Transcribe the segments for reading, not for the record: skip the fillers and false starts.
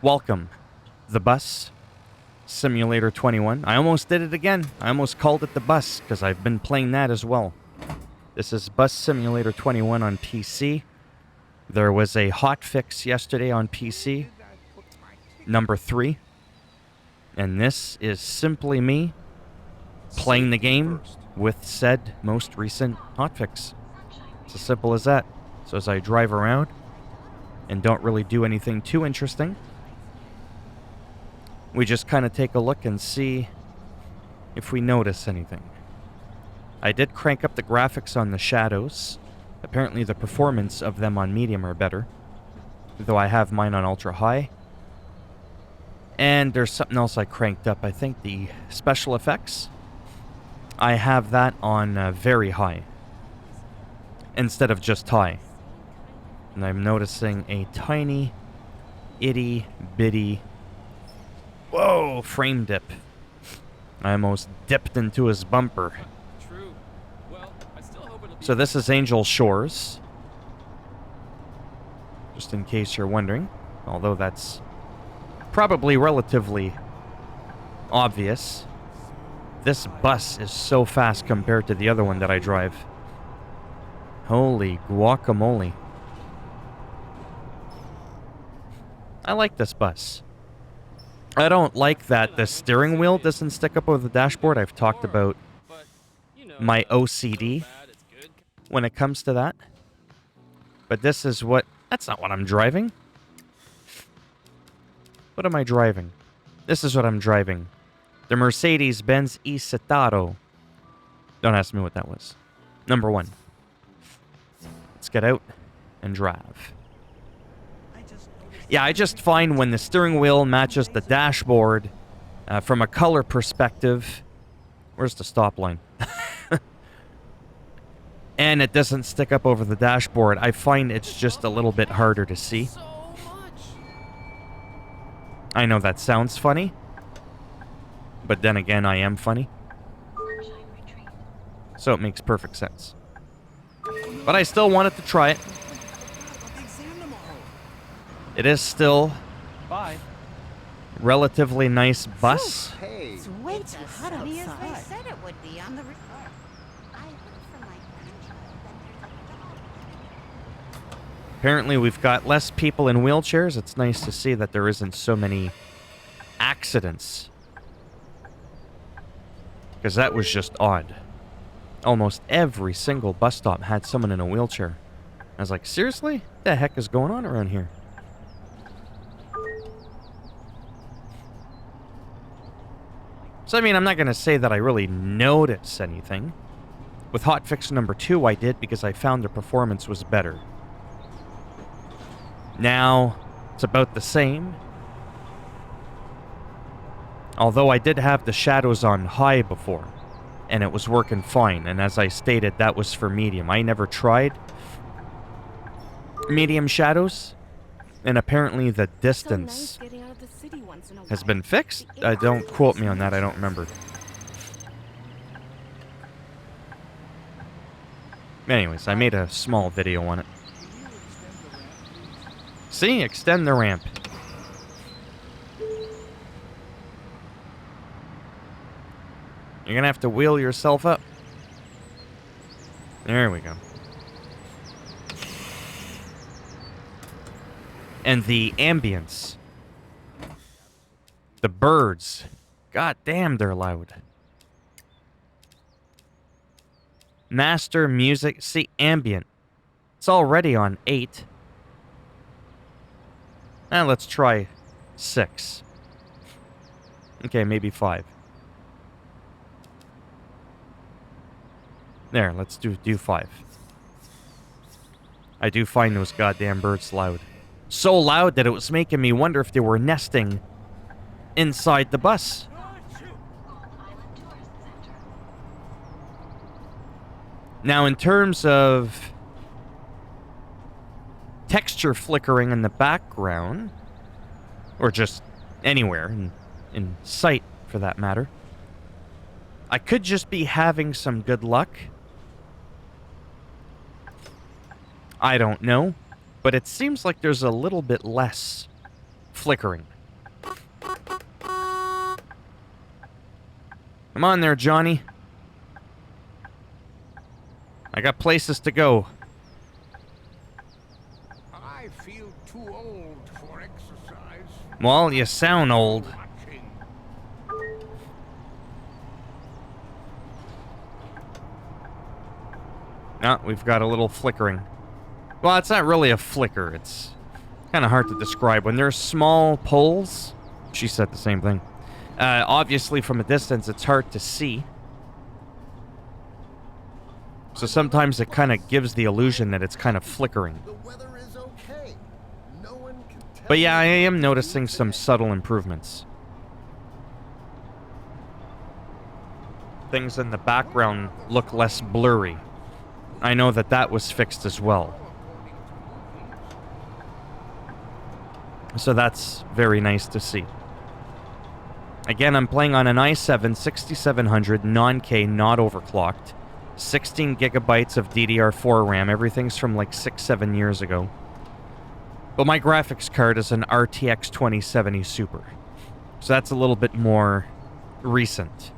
Welcome, the Bus Simulator 21. I almost did it again. I almost called it the Bus, because I've been playing that as well. This is Bus Simulator 21 on PC. There was a HotFix yesterday on PC, number 3. And this is simply me playing the game with said most recent hotfix. It's as simple as that. So as I drive around and don't really do anything too interesting, we just kind of take a look and see if we notice anything. I did crank up the graphics on the shadows. Apparently the performance of them on medium are better, though I have mine on ultra high. And there's something else I cranked up. I think the special effects, I have that on very high instead of just high. And I'm noticing a tiny, itty bitty, whoa, frame dip. I almost dipped into his bumper. So this is Angel Shores, just in case you're wondering, although that's probably relatively obvious. This bus is so fast compared to the other one that I drive. Holy guacamole. I like this bus. I don't like that the steering wheel doesn't stick up over the dashboard. I've talked about my OCD when it comes to that. But this is what... That's not what I'm driving. What am I driving? This is what I'm driving. The Mercedes-Benz E-Citaro. Don't ask me what that was. Number 1. Let's get out and drive. Yeah, I just find when the steering wheel matches the dashboard, from a color perspective... Where's the stop line? And it doesn't stick up over the dashboard, I find it's just a little bit harder to see. I know that sounds funny, but then again, I am funny. So it makes perfect sense. But I still wanted to try it. It is still relatively nice bus. It's way too hot outside. They said it would be on the report. Apparently we've got less people in wheelchairs. It's nice to see that there isn't so many accidents. Because that was just odd. Almost every single bus stop had someone in a wheelchair. I was like, seriously? What the heck is going on around here? So, I mean, I'm not going to say that I really notice anything. With hotfix number 2, I did because I found the performance was better. Now, it's about the same. Although I did have the shadows on high before, and it was working fine. And as I stated, that was for medium. I never tried medium shadows, and apparently the distance has been fixed. Don't quote me on that, I don't remember. Anyways, I made a small video on it. See? Extend the ramp. You're gonna have to wheel yourself up. There we go. And the ambience. The birds. God damn, they're loud. Master music. See, ambient. It's already on 8. And let's try 6. Okay, maybe 5. There, let's do 5. I do find those goddamn birds loud. So loud that it was making me wonder if they were nesting inside the bus. Now, in terms of texture flickering in the background, or just anywhere in sight for that matter, I could just be having some good luck. I don't know, but it seems like there's a little bit less flickering. Come on there, Johnny. I got places to go. I feel too old for exercise. Well, you sound old. Watching. No, we've got a little flickering. Well, it's not really a flicker. It's kind of hard to describe. When there's small poles, she said the same thing. Obviously, from a distance, it's hard to see. So sometimes it kind of gives the illusion that it's kind of flickering. The weather is okay. No one can tell But yeah, I me am what to noticing do some today. subtle improvements. Things in the background look less blurry. I know that that was fixed as well. So that's very nice to see. Again, I'm playing on an i7 6700 non-K, not overclocked. 16 gigabytes of DDR4 RAM. Everything's from like 6-7 years ago. But my graphics card is an RTX 2070 Super. So that's a little bit more recent.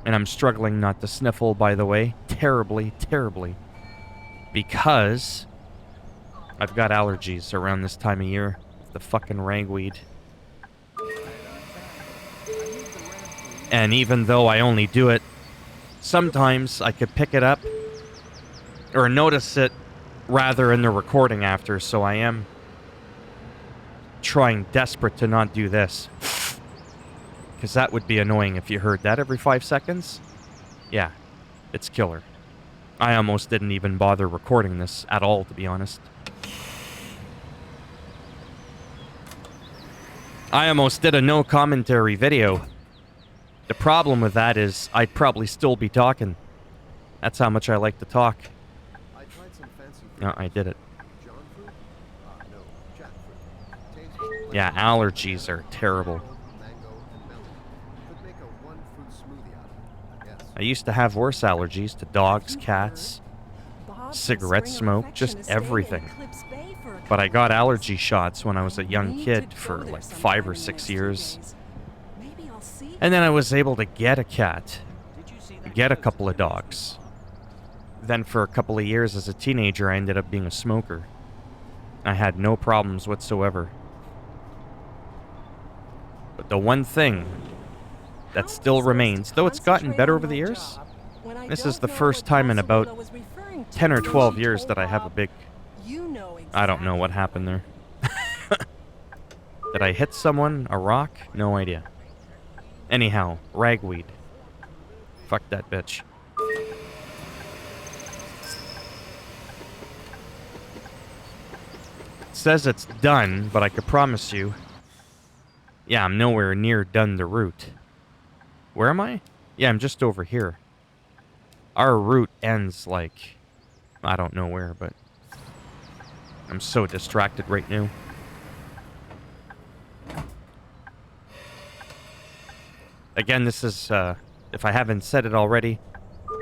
And I'm struggling not to sniffle, by the way. Terribly, terribly. Because I've got allergies around this time of year. The fucking ragweed. And even though I only do it, sometimes I could pick it up or notice it rather in the recording after, so I am trying desperate to not do this. Because that would be annoying if you heard that every 5 seconds. Yeah, it's killer. I almost didn't even bother recording this at all, to be honest. I almost did a no commentary video. The problem with that is I'd probably still be talking. That's how much I like to talk. I tried some fancy No, I did it. John fruit? No, jackfruit. Tastes like Yeah, allergies are terrible. mango and melon. Could make a one-fruit smoothie out of it, I guess. I used to have worse allergies to dogs, cats, cigarette smoke, just everything. But I got allergy shots when I was a young kid for like 5 or 6 years. And then I was able to get a cat, get a couple of dogs. Then for a couple of years as a teenager, I ended up being a smoker. I had no problems whatsoever. But the one thing that still remains, though it's gotten better over the years, this is the first time in about 10 or 12 years that I have a big... I don't know what happened there. Did I hit someone? A rock? No idea. Anyhow, ragweed. Fuck that bitch. It says it's done, but I could promise you... Yeah, I'm nowhere near done the route. Where am I? Yeah, I'm just over here. Our route ends like... I don't know where, but... I'm so distracted right now. Again, this is, if I haven't said it already,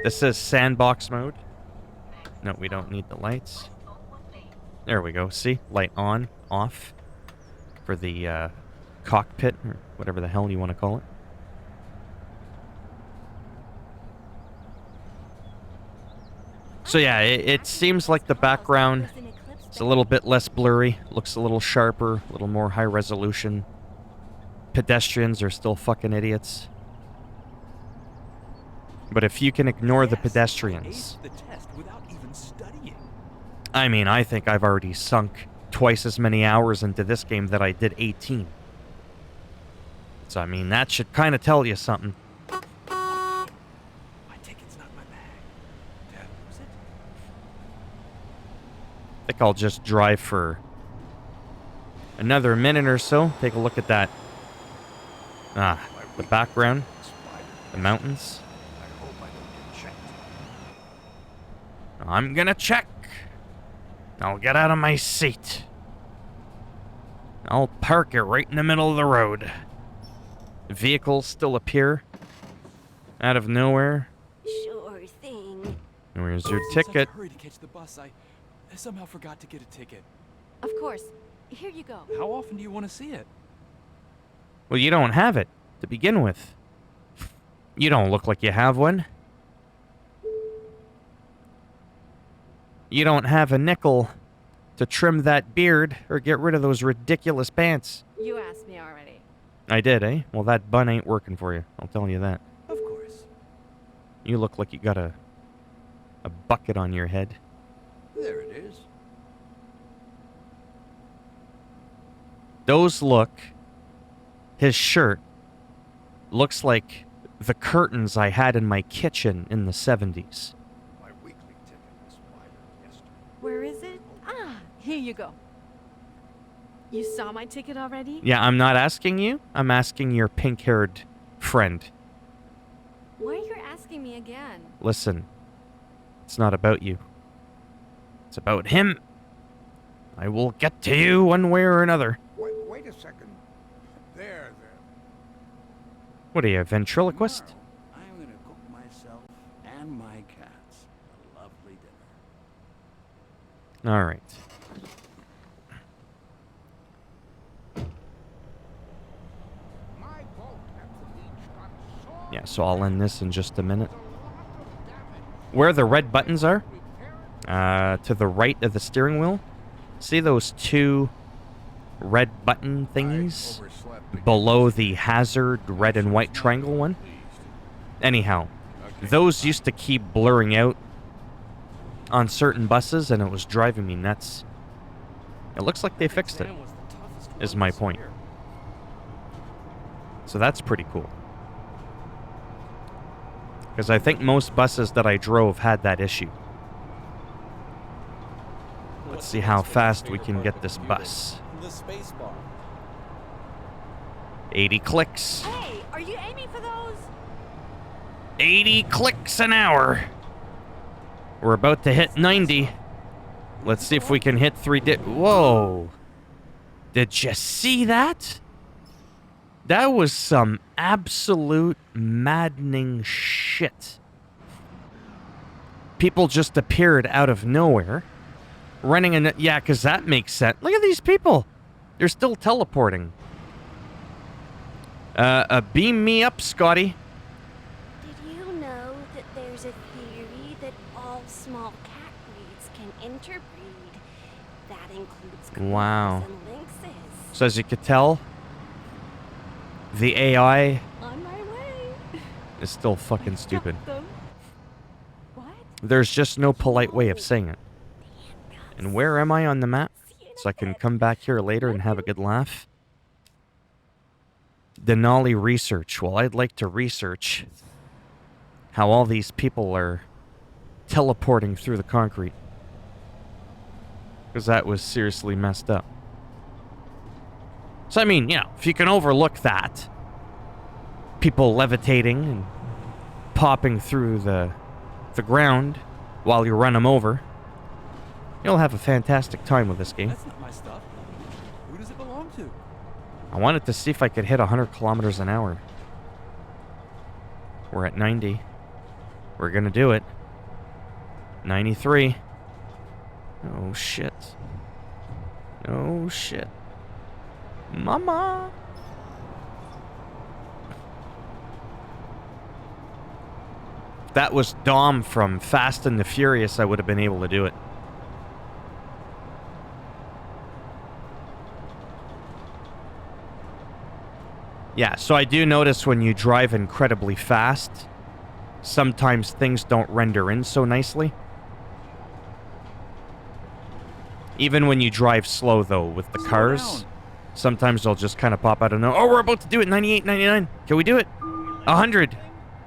this is sandbox mode. No, we don't need the lights. There we go. See? Light on, off. For the, cockpit, or whatever the hell you want to call it. So yeah, it seems like the background is a little bit less blurry, looks a little sharper, a little more high resolution. Pedestrians are still fucking idiots. But if you can ignore the pedestrians... I mean, I think I've already sunk twice as many hours into this game that I did 18. So, I mean, that should kind of tell you something. My ticket's not in my bag. Dad, was it? I think I'll just drive for another minute or so. Take a look at that. Ah, the background. The mountains. I hope I don't get checked. I'm gonna check. I'll get out of my seat. I'll park it right in the middle of the road. Vehicles still appear out of nowhere. Sure thing. Where's your In such a ticket? hurry to catch the bus, I somehow forgot to get a ticket. Of course. Here you go. How often do you want to see it? Well, you don't have it to begin with. You don't look like you have one. You don't have a nickel to trim that beard or get rid of those ridiculous pants. You asked me already. I did, eh? Well, that bun ain't working for you. I'll tell you that. Of course. You look like you got a bucket on your head. There it is. Those look... His shirt looks like the curtains I had in my kitchen in the 70s. My weekly ticket expired yesterday. Where is it? Ah, here you go. You saw my ticket already? Yeah, I'm not asking you. I'm asking your pink-haired friend. Why are you asking me again? Listen, it's not about you. It's about him. I will get to you one way or another. Wait a second. There. What are you, a ventriloquist? Tomorrow, I'm going to cook myself and my cats a lovely dinner. All right. My boat at the beach got so Yeah, so I'll end this in just a minute. a lot of damage. Where the red buttons are? Repair it. To the right of the steering wheel. See those two red button thingies? Below the hazard red and white triangle one? Anyhow, those used to keep blurring out on certain buses, and it was driving me nuts. It looks like they fixed it, is my point. So that's pretty cool. Because I think most buses that I drove had that issue. Let's see how fast we can get this bus. The space bar. 80 clicks. Hey, are you aiming for those? 80 clicks an hour. We're about to hit 90. Let's see if we can hit Whoa. Did you see that? That was some absolute maddening shit. People just appeared out of nowhere. Running in... Yeah, because that makes sense. Look at these people. They're still teleporting. Beam me up, Scotty. Did you know that there's a theory that all small cat breeds can interbreed? That includes Wow. curs and lynxes. So as you could tell, the AI On my way. is still fucking stupid. Them. What? There's just no polite way of saying it. And where am I on the map? So I can come back here later and have a good laugh. Denali research. Well, I'd like to research how all these people are teleporting through the concrete. Because that was seriously messed up. So, I mean, you know, if you can overlook that, people levitating and popping through the ground while you run them over, you'll have a fantastic time with this game. That's not my stuff. Who does it belong to? I wanted to see if I could hit 100 kilometers an hour. We're at 90. We're gonna do it. 93. Oh, shit. Oh, shit. Mama! If that was Dom from Fast and the Furious, I would have been able to do it. Yeah, so I do notice when you drive incredibly fast, sometimes things don't render in so nicely. Even when you drive slow, though, with the cars, sometimes they'll just kind of pop out of nowhere. Oh, we're about to do it. 98, 99. Can we do it? 100.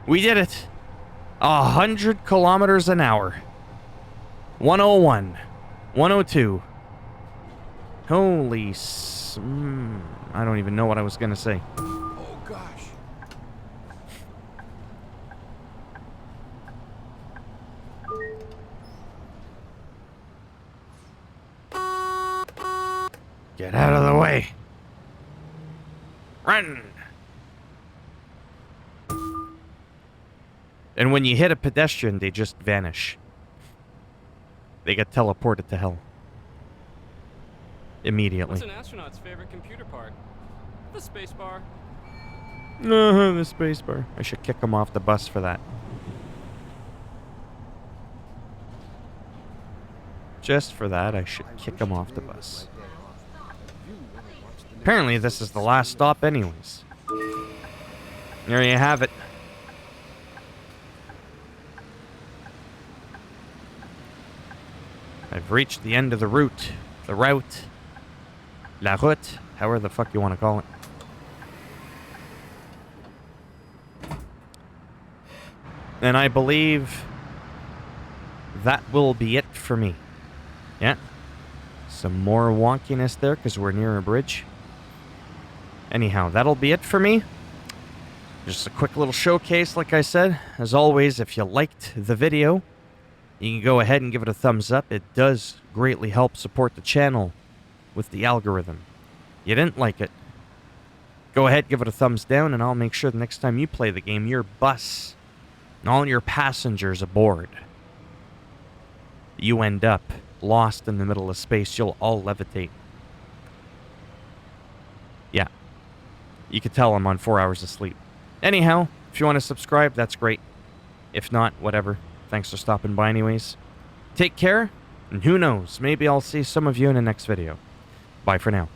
We did it. 100 kilometers an hour. 101. 102. Holy I don't even know what I was going to say. Oh, gosh. Get out of the way. Run. And when you hit a pedestrian, they just vanish. They get teleported to hell. immediately. What's an astronaut's favorite computer part? The spacebar. The spacebar. I should kick him off the bus for that. Just for that, I should kick him off the bus. Apparently, this is the last stop anyways. There you have it. I've reached the end of the route. The route. La route. However the fuck you want to call it. And I believe that will be it for me. Yeah. Some more wonkiness there because we're near a bridge. Anyhow, that'll be it for me. Just a quick little showcase, like I said. As always, if you liked the video, you can go ahead and give it a thumbs up. It does greatly help support the channel with the algorithm. You didn't like it, go ahead, give it a thumbs down, and I'll make sure the next time you play the game, your bus and all your passengers aboard, you end up lost in the middle of space. You'll all levitate. Yeah. You could tell I'm on 4 hours of sleep. Anyhow, if you want to subscribe, that's great. If not, whatever. Thanks for stopping by anyways. Take care, and who knows, maybe I'll see some of you in the next video. Bye for now.